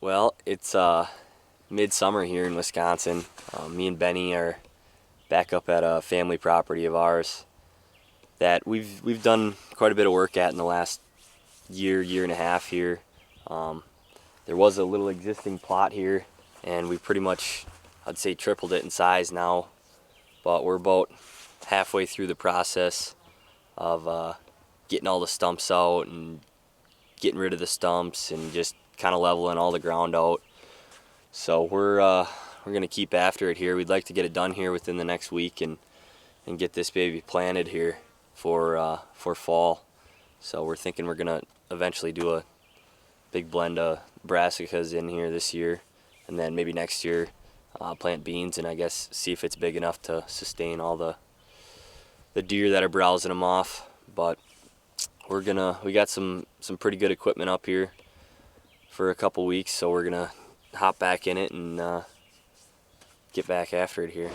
Well, it's midsummer here in Wisconsin. Me and Benny are back up at a family property of ours that we've done quite a bit of work at in the last year and a half here. Um, there was a little existing plot here, and we pretty much, I'd say, tripled it in size now. But we're about halfway through the process of getting all the stumps out and getting rid of the stumps and just kind of leveling all the ground out. So we're gonna keep after it here. We'd like to get it done here within the next week and get this baby planted here for fall. So we're thinking we're gonna eventually do a big blend of brassicas in here this year, and then maybe next year plant beans and I guess see if it's big enough to sustain all the deer that are browsing them off. But we got some pretty good equipment up here for a couple weeks, so we're gonna hop back in it and get back after it here.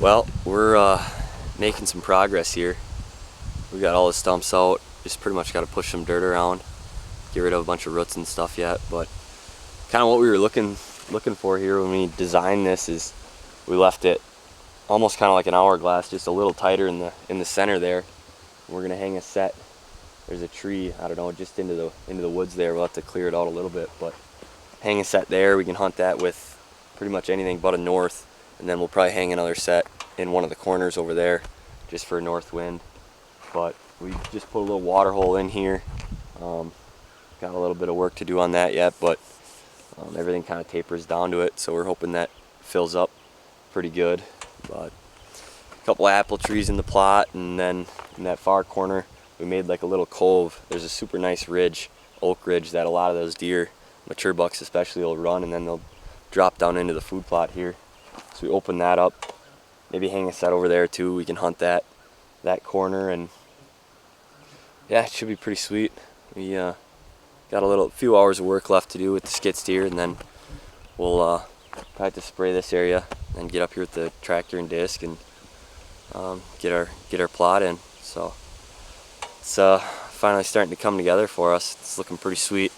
Well, we're making some progress here. We got all the stumps out. Just pretty much got to push some dirt around, get rid of a bunch of roots and stuff yet. But kind of what we were looking for here when we designed this is we left it almost kind of like an hourglass, just a little tighter in the center there. We're gonna hang a set. There's a tree, I don't know, just into the woods there. We'll have to clear it out a little bit, but hang a set there. We can hunt that with pretty much anything but a north. And then we'll probably hang another set in one of the corners over there just for a north wind. But we just put a little water hole in here. Got a little bit of work to do on that yet, but everything kind of tapers down to it, so we're hoping that fills up pretty good. But a couple apple trees in the plot, and then in that far corner we made like a little cove. There's a super nice ridge, oak ridge, that a lot of those deer, mature bucks especially, will run, and then they'll drop down into the food plot here. So we open that up, maybe hang a set over there too. We can hunt that corner, and yeah, it should be pretty sweet. We got a few hours of work left to do with the skid steer, and then we'll probably have to spray this area and get up here with the tractor and disc and get our plot in. So it's finally starting to come together for us. It's looking pretty sweet.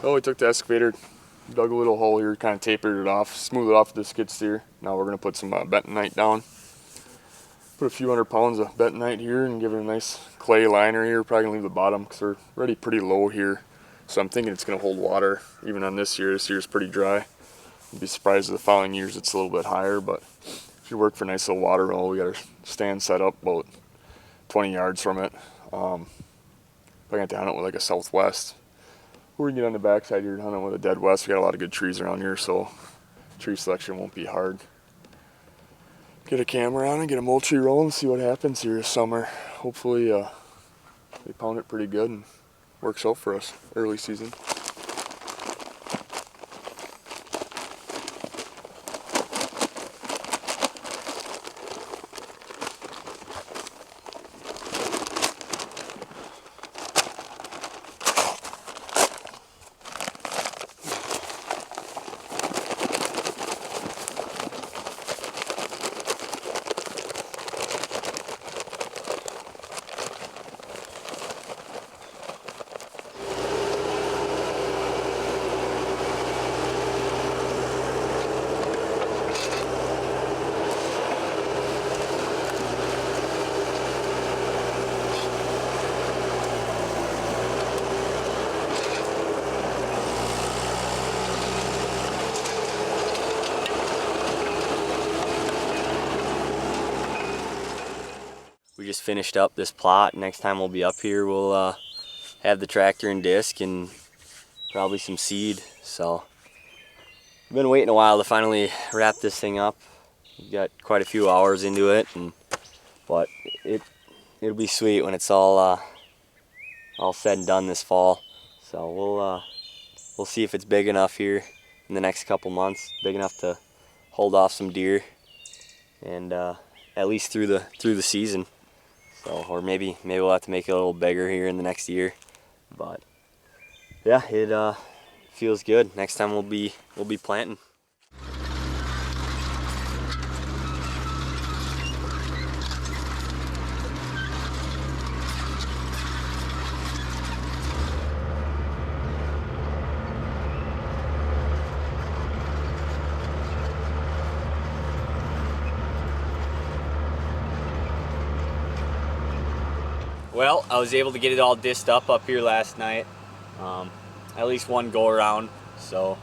Well, we took the excavator, dug a little hole here, kind of tapered it off, smoothed it off with the skid steer. Now we're going to put some bentonite down. Put a few 100 pounds of bentonite here and give it a nice clay liner here. Probably going to leave the bottom because we're already pretty low here. So I'm thinking it's going to hold water even on this year. This year's pretty dry. I'd be surprised if the following years it's a little bit higher, but if you work for a nice little water roll, we got our stand set up about 20 yards from it. I'm going to hunt it with like a southwest. We're going to get on the backside here and hunt it with a dead west. We got a lot of good trees around here, so tree selection won't be hard. Get a camera on and get a mulch roll and see what happens here this summer. Hopefully they pound it pretty good and works out for us early season. We just finished up this plot. Next time we'll be up here, we'll have the tractor and disc and probably some seed. So I've been waiting a while to finally wrap this thing up. We've got quite a few hours into it, but it'll be sweet when it's all said and done this fall. So we'll see if it's big enough here in the next couple months, big enough to hold off some deer, and at least through the season. So, or maybe we'll have to make it a little bigger here in the next year. But yeah, it feels good. Next time we'll be planting. Well, I was able to get it all disced up here last night, at least one go around. So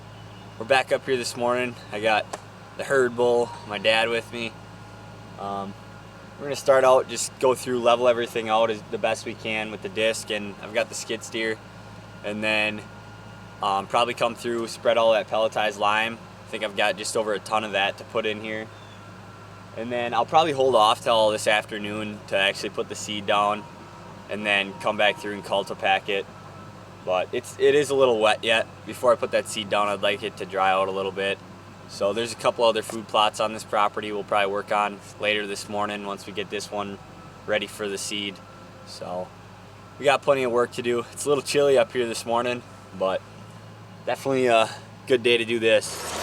we're back up here this morning. I got the herd bull, my dad with me. We're gonna start out, just go through, level everything out as the best we can with the disc, and I've got the skid steer, and then probably come through, spread all that pelletized lime. I think I've got just over a ton of that to put in here. And then I'll probably hold off till this afternoon to actually put the seed down, and then come back through and cultipack it. But it is a little wet yet. Before I put that seed down, I'd like it to dry out a little bit. So there's a couple other food plots on this property we'll probably work on later this morning once we get this one ready for the seed. So we got plenty of work to do. It's a little chilly up here this morning, but definitely a good day to do this.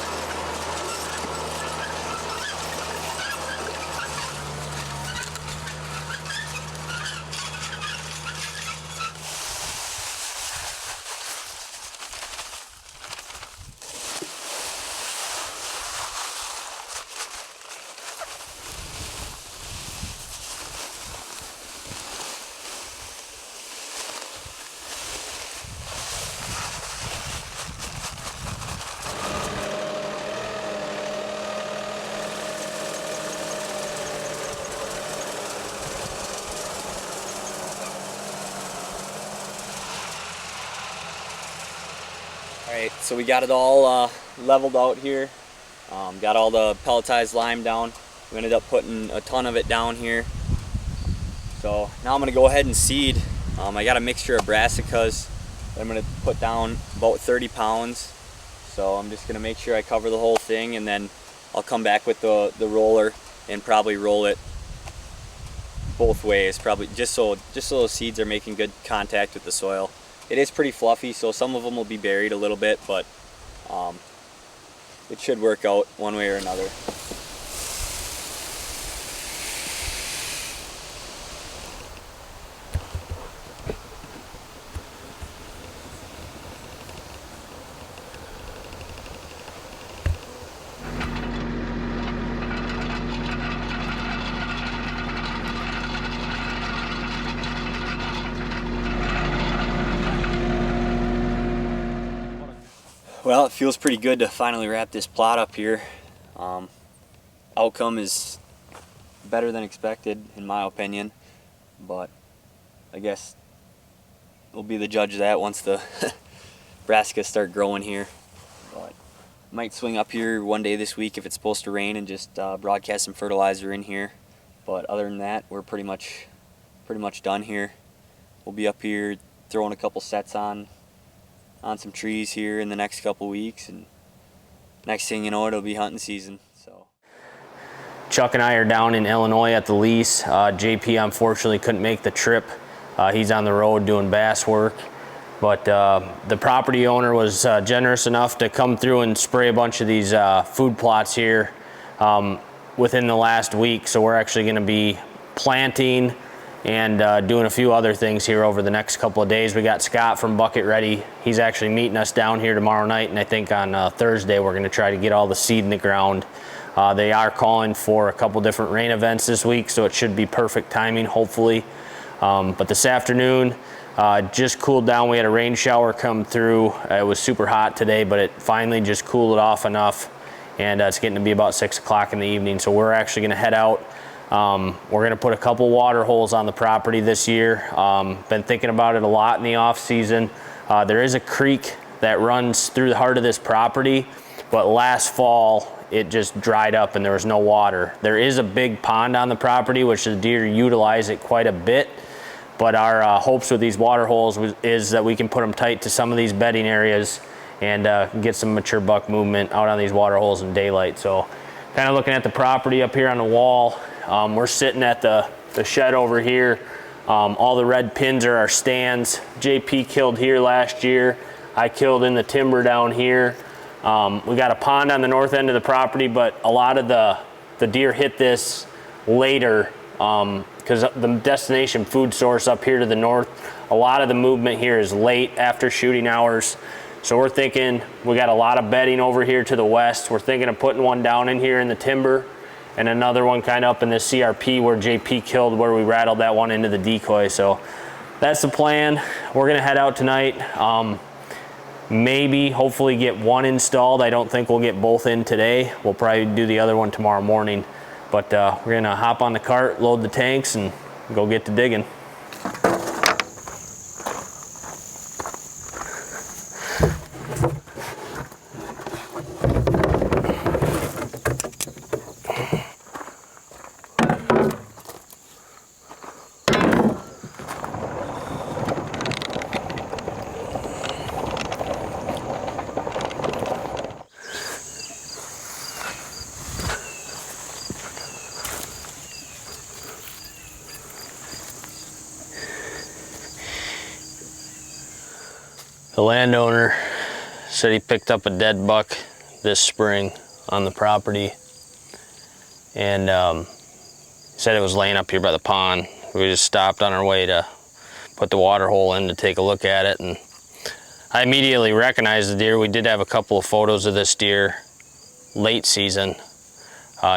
Alright, so we got it all leveled out here. Got all the pelletized lime down. We ended up putting a ton of it down here. So now I'm going to go ahead and seed. I got a mixture of brassicas that I'm going to put down about 30 pounds. So I'm just going to make sure I cover the whole thing, and then I'll come back with the roller and probably roll it both ways, probably just so those seeds are making good contact with the soil. It is pretty fluffy, so some of them will be buried a little bit, but it should work out one way or another. Well, it feels pretty good to finally wrap this plot up here. Outcome is better than expected, in my opinion, but I guess we'll be the judge of that once the brassicas start growing here. But might swing up here one day this week if it's supposed to rain and just broadcast some fertilizer in here. But other than that, we're pretty much done here. We'll be up here throwing a couple sets on some trees here in the next couple weeks, and next thing you know, it'll be hunting season. So Chuck and I are down in Illinois at the lease. JP unfortunately couldn't make the trip. He's on the road doing bass work, but the property owner was generous enough to come through and spray a bunch of these food plots here within the last week. So we're actually going to be planting and doing a few other things here over the next couple of days. We got Scott from Bucket ready. He's actually meeting us down here tomorrow night, and I think on Thursday we're going to try to get all the seed in the ground. They are calling for a couple different rain events this week, so it should be perfect timing, hopefully. But this afternoon, just cooled down. We had a rain shower come through. It was super hot today, but it finally just cooled it off enough, and it's getting to be about 6 o'clock in the evening. So we're actually going to head out. We're going to put a couple water holes on the property this year. Been thinking about it a lot in the off season. There is a creek that runs through the heart of this property, but last fall it just dried up and there was no water. There is a big pond on the property, which the deer utilize it quite a bit, but our hopes with these water holes is that we can put them tight to some of these bedding areas and get some mature buck movement out on these water holes in daylight. So kind of looking at the property up here on the wall. We're sitting at the shed over here. All the red pins are our stands. JP killed here last year. I killed in the timber down here. We got a pond on the north end of the property, but a lot of the deer hit this later because the destination food source up here to the north, a lot of the movement here is late after shooting hours. So we're thinking, we got a lot of bedding over here to the west. We're thinking of putting one down in here in the timber, and another one kind of up in the CRP where JP killed, where we rattled that one into the decoy. So that's the plan. We're gonna head out tonight. Maybe, hopefully get one installed. I don't think we'll get both in today. We'll probably do the other one tomorrow morning. But we're gonna hop on the cart, load the tanks, and go get to digging. The landowner said he picked up a dead buck this spring on the property, and said it was laying up here by the pond. We just stopped on our way to put the water hole in to take a look at it, and I immediately recognized the deer. We did have a couple of photos of this deer late season.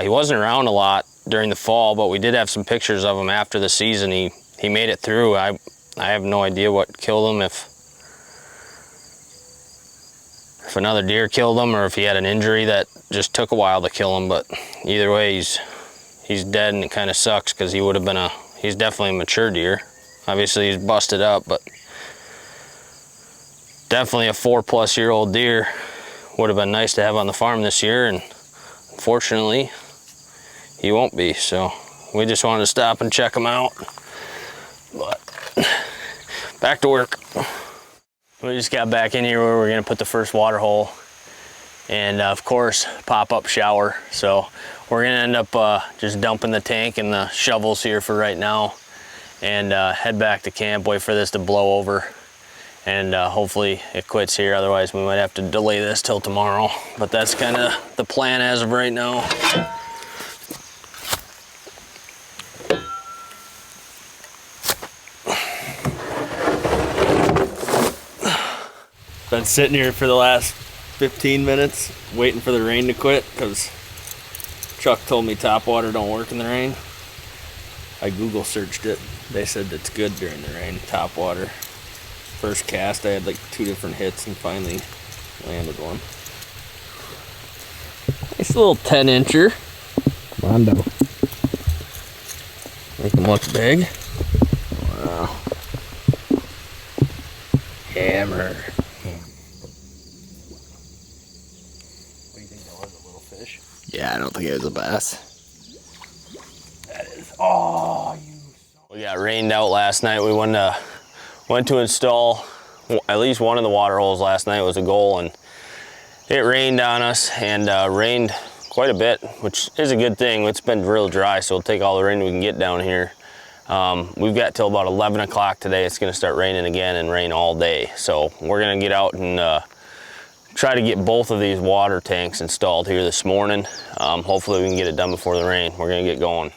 He wasn't around a lot during the fall, but we did have some pictures of him after the season. He made it through. I have no idea what killed him, if another deer killed him or if he had an injury that just took a while to kill him, but either way he's dead, and it kind of sucks because he's definitely a mature deer. Obviously he's busted up, but definitely a 4+ year old deer. Would have been nice to have on the farm this year, and unfortunately he won't be, so we just wanted to stop and check him out. But back to work. We just got back in here where we're gonna put the first water hole, and of course pop-up shower. So we're gonna end up just dumping the tank and the shovels here for right now, and head back to camp, wait for this to blow over, and hopefully it quits here. Otherwise we might have to delay this till tomorrow, but that's kind of the plan as of right now. Been sitting here for the last 15 minutes waiting for the rain to quit because Chuck told me top water don't work in the rain. I Google searched it. They said it's good during the rain, top water. First cast I had like 2 different hits and finally landed one. Nice little 10-incher. Mondo. Make him look big. Wow. Hammer. Yeah, I don't think it was a bass. That is, oh, We got rained out last night. We went to install at least one of the water holes last night. Was a goal, and it rained on us, and rained quite a bit, which is a good thing. It's been real dry, so we'll take all the rain we can get down here. We've got till about 11 o'clock today. It's gonna start raining again and rain all day. So we're gonna get out and try to get both of these water tanks installed here this morning. Hopefully we can get it done before the rain. We're gonna get going.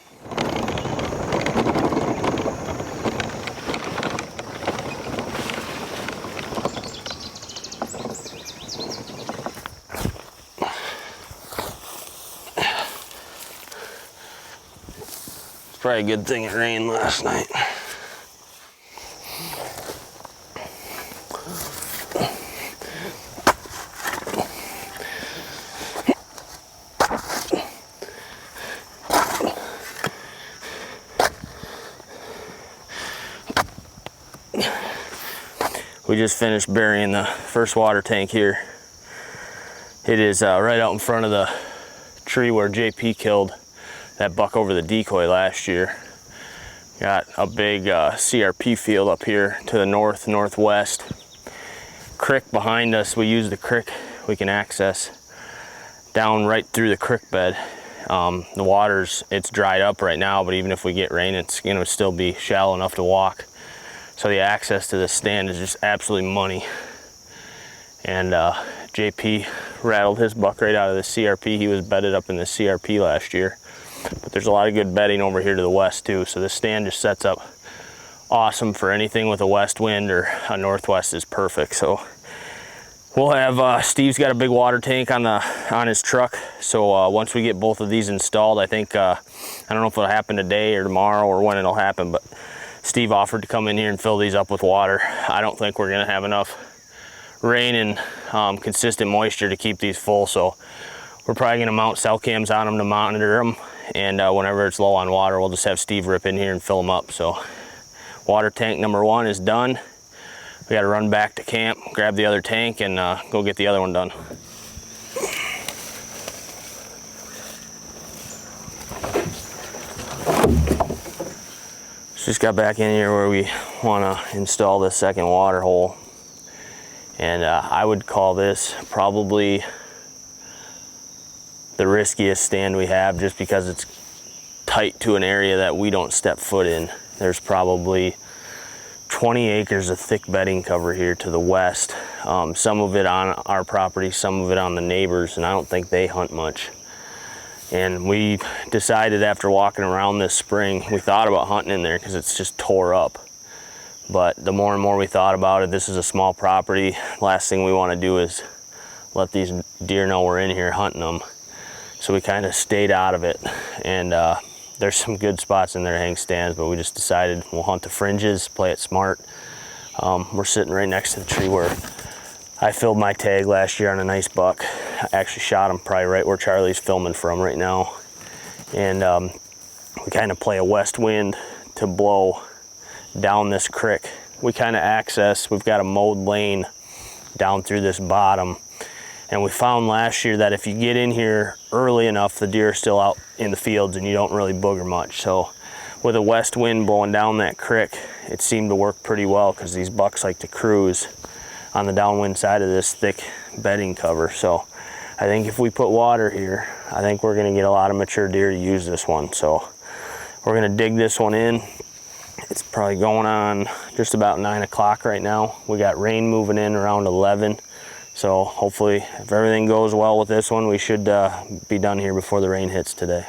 It's probably a good thing it rained last night. We just finished burying the first water tank here. It is right out in front of the tree where JP killed that buck over the decoy last year. Got a big CRP field up here to the northwest. Creek behind us. We use the creek we can access down right through the creek bed. The it's dried up right now, but even if we get rain, it's gonna still be shallow enough to walk. So the access to this stand is just absolutely money. And JP rattled his buck right out of the CRP. He was bedded up in the CRP last year. But there's a lot of good bedding over here to the west too. So this stand just sets up awesome for anything with a west wind, or a northwest is perfect. So we'll have, Steve's got a big water tank on his truck. So once we get both of these installed, I think, I don't know if it'll happen today or tomorrow or when it'll happen, but Steve offered to come in here and fill these up with water. I don't think we're gonna have enough rain and consistent moisture to keep these full, so we're probably gonna mount cell cams on them to monitor them, and whenever it's low on water, we'll just have Steve rip in here and fill them up. So water tank number 1 is done. We gotta run back to camp, grab the other tank, and go get the other one done. Just got back in here where we want to install the second water hole, and I would call this probably the riskiest stand we have, just because it's tight to an area that we don't step foot in. There's probably 20 acres of thick bedding cover here to the west. some of it on our property, some of it on the neighbors, and I don't think they hunt much. And we decided after walking around this spring, we thought about hunting in there because it's just tore up. But the more and more we thought about it, this is a small property. Last thing we want to do is let these deer know we're in here hunting them. So we kind of stayed out of it. And there's some good spots in there to hang stands, but we just decided we'll hunt the fringes, play it smart. We're sitting right next to the tree where I filled my tag last year on a nice buck. I actually shot him probably right where Charlie's filming from right now. And we kind of play a west wind to blow down this creek. We kind of access, we've got a mowed lane down through this bottom. And we found last year that if you get in here early enough, the deer are still out in the fields and you don't really booger much. So with a west wind blowing down that creek, it seemed to work pretty well because these bucks like to cruise on the downwind side of this thick bedding cover. So I think if we put water here, I think we're gonna get a lot of mature deer to use this one. So we're gonna dig this one in. It's probably going on just about 9 o'clock right now. We got rain moving in around 11. So hopefully if everything goes well with this one, we should be done here before the rain hits today.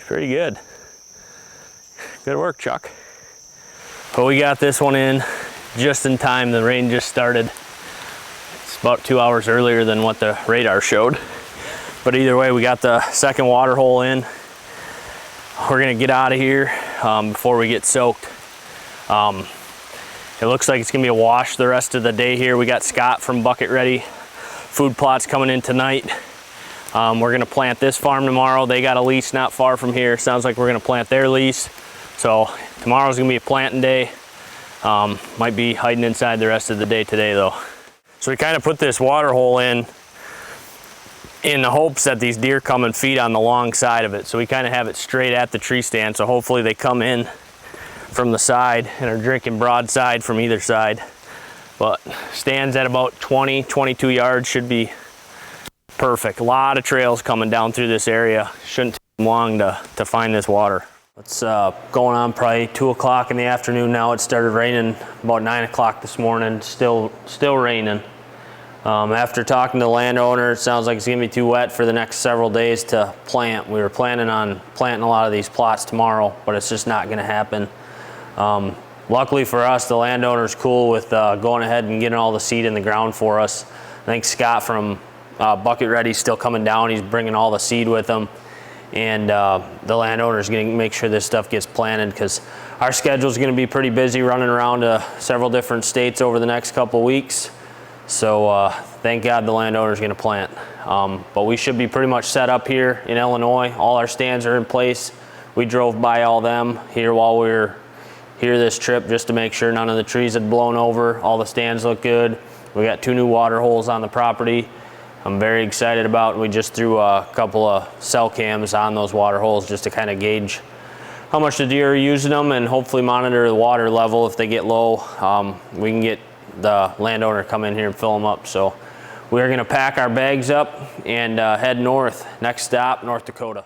Pretty good. Good work, Chuck. But we got this one in just in time. The rain just started. It's about 2 hours earlier than what the radar showed. But either way, we got the second water hole in. We're gonna get out of here before we get soaked. It looks like it's gonna be a wash the rest of the day here. We got Scott from Bucket Ready Food Plots coming in tonight. We're gonna plant this farm tomorrow. They got a lease not far from here. Sounds like we're gonna plant their lease. So tomorrow's gonna be a planting day. Might be hiding inside the rest of the day today though. So we kind of put this water hole in the hopes that these deer come and feed on the long side of it. So we kind of have it straight at the tree stand. So hopefully they come in from the side and are drinking broadside from either side. But stands at about 20, 22 yards should be perfect. A lot of trails coming down through this area. Shouldn't take long to find this water. It's going on probably 2 o'clock in the afternoon now. It started raining about 9 o'clock this morning. Still raining. After talking to the landowner, it sounds like it's gonna be too wet for the next several days to plant. We were planning on planting a lot of these plots tomorrow, but it's just not gonna happen. Luckily for us, the landowner's cool with going ahead and getting all the seed in the ground for us. I think Scott from Bucket Ready's still coming down. He's bringing all the seed with him, and the landowner's going to make sure this stuff gets planted because our schedule's going to be pretty busy running around to several different states over the next couple weeks. So thank God the landowner's going to plant. But we should be pretty much set up here in Illinois. All our stands are in place. We drove by all them here while we were here this trip just to make sure none of the trees had blown over. All the stands look good. We got 2 new water holes on the property. I'm very excited about. We just threw a couple of cell cams on those water holes just to kind of gauge how much the deer are using them and hopefully monitor the water level. If they get low, we can get the landowner come in here and fill them up. So we're gonna pack our bags up and head north. Next stop, North Dakota.